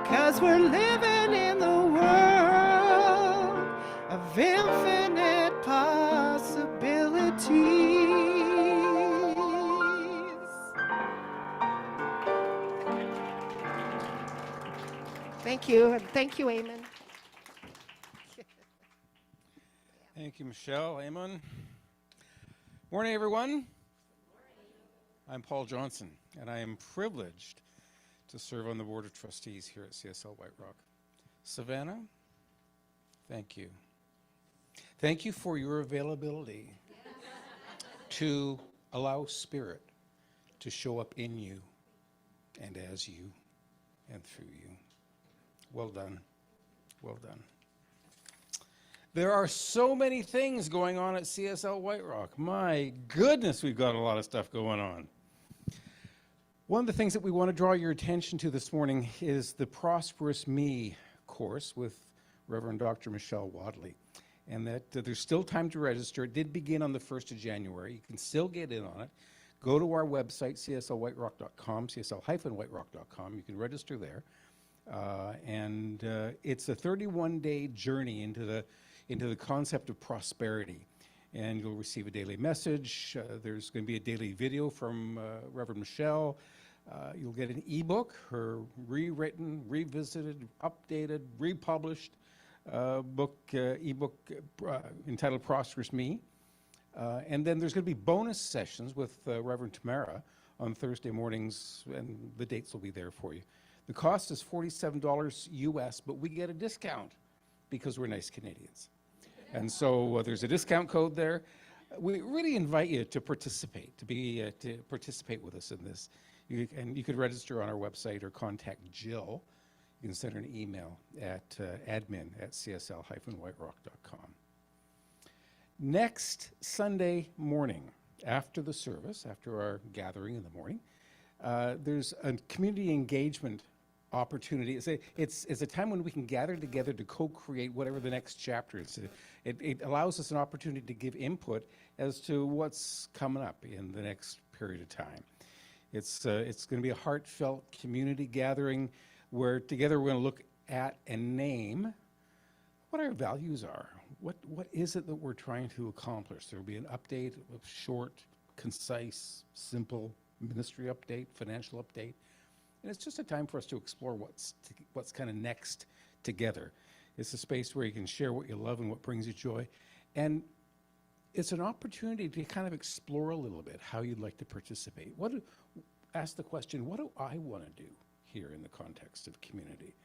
'cause we're living in the world of infinite possibilities. Thank you, and thank you, Eamonn. Thank you, Michelle. Eamonn. Morning, everyone. I'm Paul Johnson, and I am privileged to serve on the Board of Trustees here at CSL White Rock. Savanna, thank you. Thank you for your availability to allow Spirit to show up in you and as you and through you. Well done. Well done. There are so many things going on at CSL White Rock. My goodness, we've got a lot of stuff going on. One of the things that we want to draw your attention to this morning is the Prosperous Me course with Reverend Dr. Michelle Wadley. And that there's still time to register. It did begin on the 1st of January. You can still get in on it. Go to our website, cslwhiterock.com, csl-whiterock.com. You can register there. It's a 31-day journey into the concept of prosperity. And you'll receive a daily message. There's going to be a daily video from Reverend Michelle. You'll get an ebook, her rewritten, revisited, updated, republished ebook entitled Prosperous Me. And then there's going to be bonus sessions with Reverend Tamara on Thursday mornings, and the dates will be there for you. The cost is $47 US, but we get a discount because we're nice Canadians. And so there's a discount code there. We really invite you to participate, to participate with us in this. You could register on our website or contact Jill. You can send her an email at admin@csl-whiterock.com. Next Sunday morning, after the service, after our gathering in the morning, there's a community engagement opportunity. It's a time when we can gather together to co-create whatever the next chapter is. It allows us an opportunity to give input as to what's coming up in the next period of time. It's going to be a heartfelt community gathering where together we're going to look at and name what our values are. What is it that we're trying to accomplish? There will be an update, a short, concise, simple ministry update, financial update. And it's just a time for us to explore what's kind of next together. It's a space where you can share what you love and what brings you joy. And it's an opportunity to kind of explore a little bit how you'd like to participate. Ask the question, what do I want to do here in the context of community?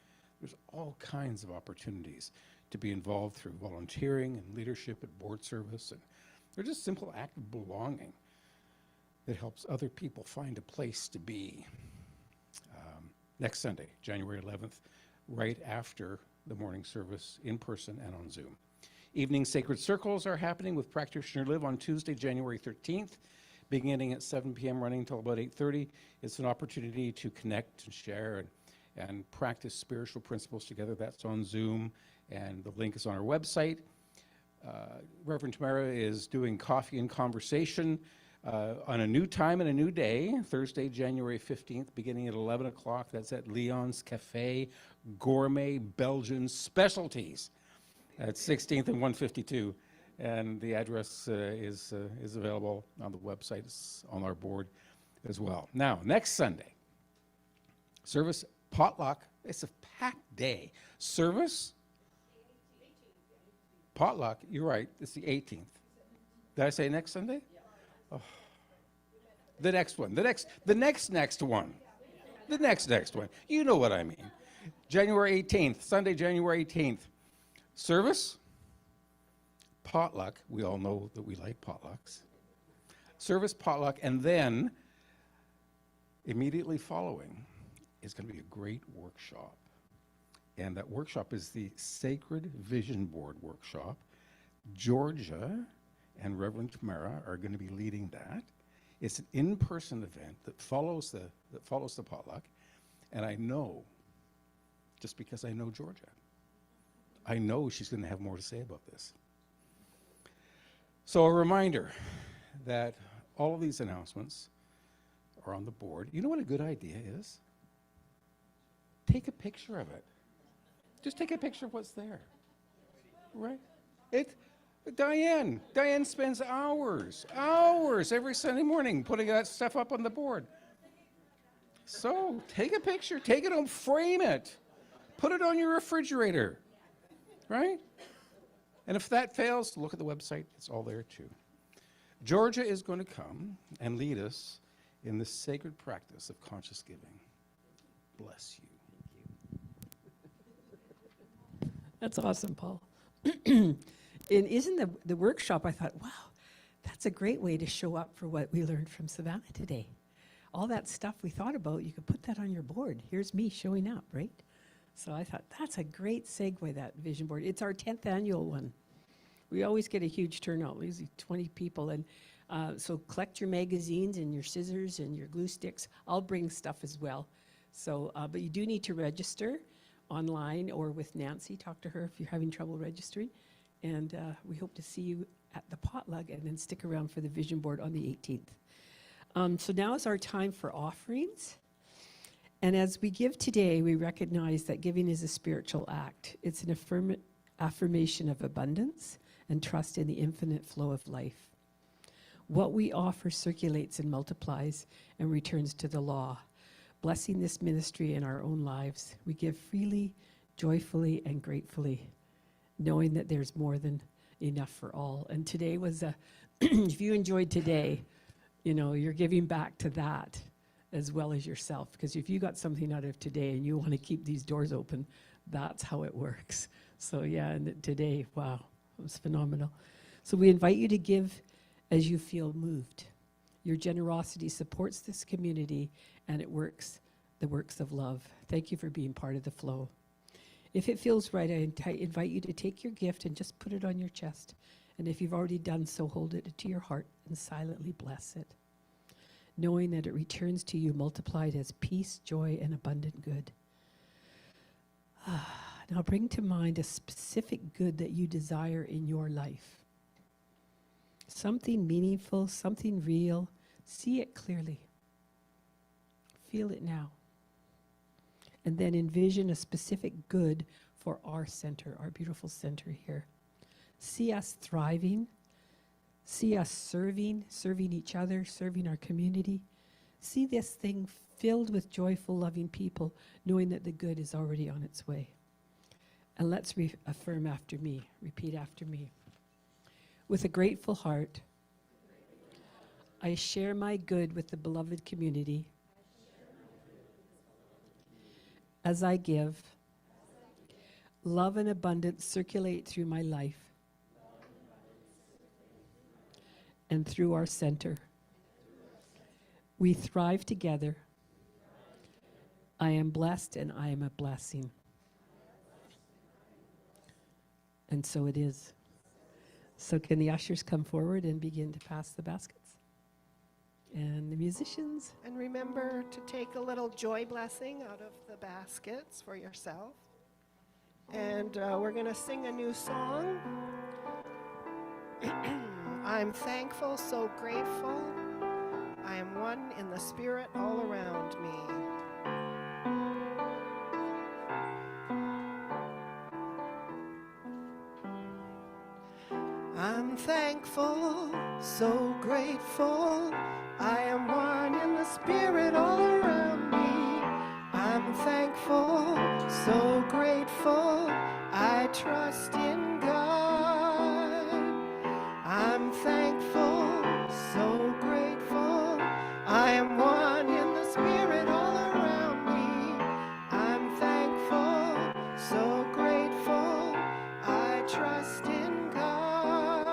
There's all kinds of opportunities to be involved through volunteering and leadership at board service. And they're just simple act of belonging that helps other people find a place to be. Next Sunday, January 11th, right after the morning service, in person and on Zoom. Evening Sacred Circles are happening with Practitioner Live on Tuesday, January 13th, beginning at 7 p.m., running until about 8:30. It's an opportunity to connect and share and practice spiritual principles together. That's on Zoom, and the link is on our website. Reverend Tamara is doing coffee and conversation on a new time and a new day, Thursday, January 15th, beginning at 11 o'clock. That's at Leon's Cafe, Gourmet Belgian Specialties at 16th and 152. And the address is available on the website. It's on our board as well. Now, next Sunday, service potluck. It's a packed day. Service? Potluck, you're right. It's the 18th. Did I say next Sunday? Oh. The next one. The next one. The next one. You know what I mean. January 18th, Sunday, January 18th. Service? Potluck. We all know that we like potlucks. Service, potluck, and then immediately following is going to be a great workshop. And that workshop is the Sacred Vision Board workshop. Georgia and Reverend Tamara are going to be leading that. It's an in-person event that follows the potluck. And I know, just because I know Georgia, I know she's going to have more to say about this. So a reminder, that all of these announcements are on the board. You know what a good idea is? Take a picture of it. Just take a picture of what's there. Right? Diane spends hours every Sunday morning putting that stuff up on the board. So take a picture, take it home, frame it, put it on your refrigerator, right? And if that fails, look at the website, it's all there too. Georgia is going to come and lead us in the sacred practice of conscious giving. Bless you. That's awesome, Paul. And isn't the workshop, I thought, wow, that's a great way to show up for what we learned from Savanna today. All that stuff we thought about, you could put that on your board. Here's me showing up, right? So I thought, that's a great segue, that vision board. It's our 10th annual one. We always get a huge turnout, usually 20 people. And so collect your magazines and your scissors and your glue sticks. I'll bring stuff as well. So, but you do need to register online or with Nancy. Talk to her if you're having trouble registering. And we hope to see you at the potluck and then stick around for the vision board on the 18th. So now is our time for offerings. And as we give today, we recognize that giving is a spiritual act. It's an affirmation of abundance and trust in the infinite flow of life. What we offer circulates and multiplies and returns to the law. Blessing this ministry in our own lives, we give freely, joyfully, and gratefully, knowing that there's more than enough for all. And today was if you enjoyed today, you know, you're giving back to that as well as yourself. Because if you got something out of today and you want to keep these doors open, that's how it works. So yeah, and today, wow, it was phenomenal. So we invite you to give as you feel moved. Your generosity supports this community and it works the works of love. Thank you for being part of the flow. If it feels right, I invite you to take your gift and just put it on your chest. And if you've already done so, hold it to your heart and silently bless it, knowing that it returns to you multiplied as peace, joy, and abundant good. Now bring to mind a specific good that you desire in your life. Something meaningful, something real. See it clearly. Feel it now. And then envision a specific good for our center, our beautiful center here. See us thriving. See us serving each other, serving our community. See this thing filled with joyful, loving people, knowing that the good is already on its way. And let's affirm after me, repeat after me. With a grateful heart, I share my good with the beloved community. As I give, love and abundance circulate through my life and through our center. We thrive together. I am blessed and I am a blessing. And so it is. So can the ushers come forward and begin to pass the baskets? And the musicians. And remember to take a little joy blessing out of the baskets for yourself. And we're going to sing a new song. I'm thankful, so grateful. I am one in the spirit all around me. I'm thankful, so grateful. I am one in the spirit all around me. I'm thankful, so grateful. I trust in God. I'm thankful, so grateful. I am one in the spirit all around me. I'm thankful, so grateful. I trust in God.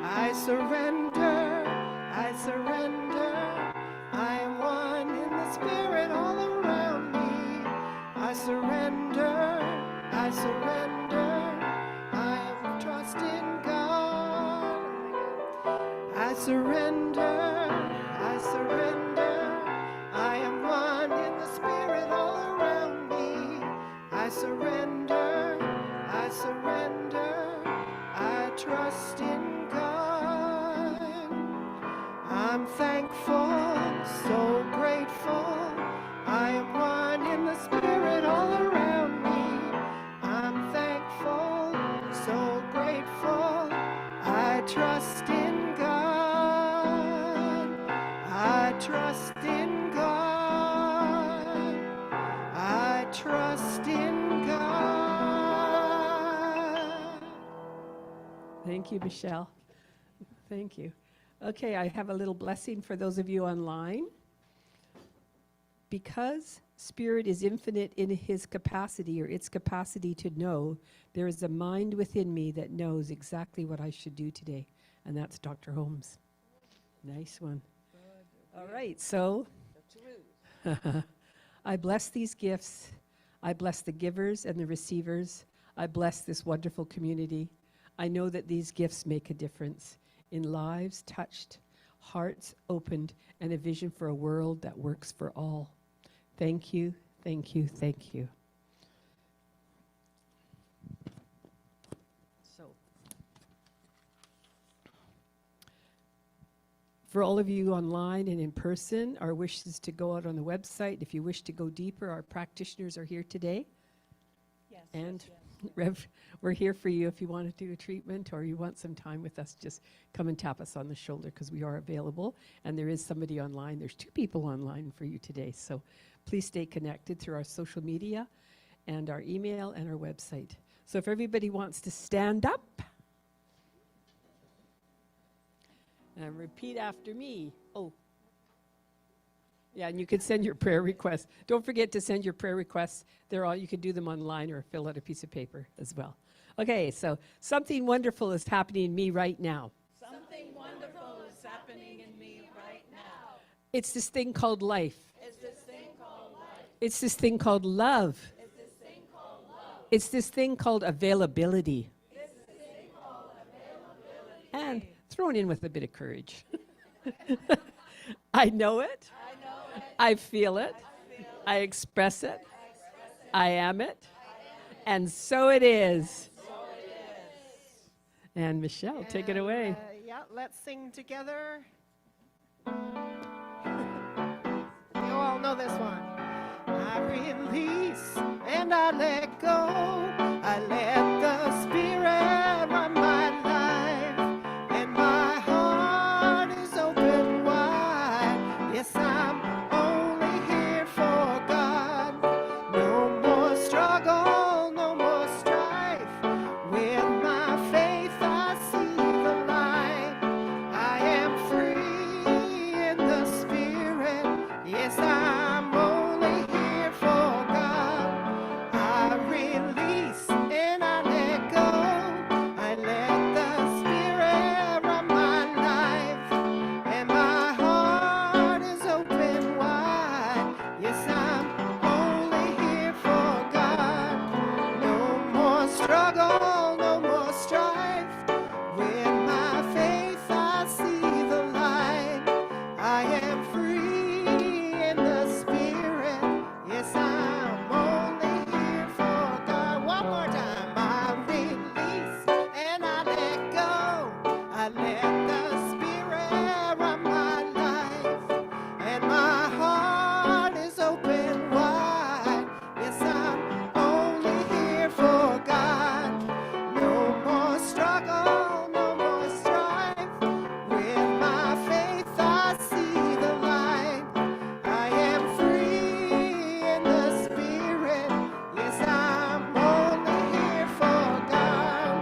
I surrender, I surrender. I am one in the spirit all around me. I surrender, I surrender. I am trust in God. I surrender, I surrender. I am one in the spirit all around me. I surrender, I surrender. I trust in God. you, Michelle. Thank you. Okay, I have a little blessing for those of you online. Because Spirit is infinite in his capacity or its capacity to know, there is a mind within me that knows exactly what I should do today. And that's Dr. Holmes. Nice one. All right, so I bless these gifts. I bless the givers and the receivers. I bless this wonderful community. I know that these gifts make a difference in lives touched, hearts opened, and a vision for a world that works for all. Thank you, thank you, thank you. So, for all of you online and in person, our wish is to go out on the website. If you wish to go deeper, our practitioners are here today. Yes. And Rev, we're here for you if you want to do a treatment or you want some time with us. Just come and tap us on the shoulder because we are available. And there is somebody online. There's 2 people online for you today. So please stay connected through our social media and our email and our website. So if everybody wants to stand up and repeat after me. Oh. Yeah, and you can send your prayer requests. Don't forget to send your prayer requests. They're all, you can do them online or fill out a piece of paper as well. Okay, so something wonderful is happening in me right now. Something wonderful is happening in me right now. It's this thing called life. It's this thing called life. It's this thing called love. It's this thing called love. It's this thing called availability. It's this thing called availability. And thrown in with a bit of courage. I know it. I know it. I feel it. I express it. I am it. And so it is. And Michelle, take it away. Yeah, let's sing together. You all know this one. I release and I let go. I let the Spirit run my life, and my heart is open wide. Yes, I'm only here for God. No more struggle, no more strife. With my faith I see the light. I am free in the Spirit. Yes, I'm only here for God. I release and I let go. I let the Spirit run my life, and my heart is open wide. Yes, I'm only here for God. No more struggle, no more strife. With my faith I see the light. I am free in the Spirit. Yes, I'm only here for God. One more time. I release and I let go. I let the Spirit run my life, and my heart is open wide. Yes, I'm only here for God. No more struggle, no more strife. With my faith I see the light. I am free in the Spirit. Yes, I'm only here for God.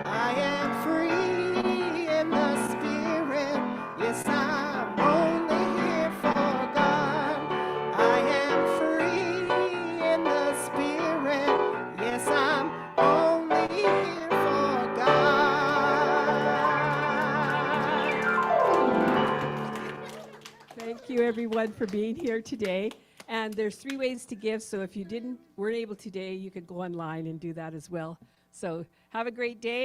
I am free in the Spirit. Yes, I'm only here for God. I am free in the Spirit. Yes, I'm only here for God. Thank you, everyone, for being here today. And there's 3 ways to give, so if you weren't able today, you could go online and do that as well. So have a great day.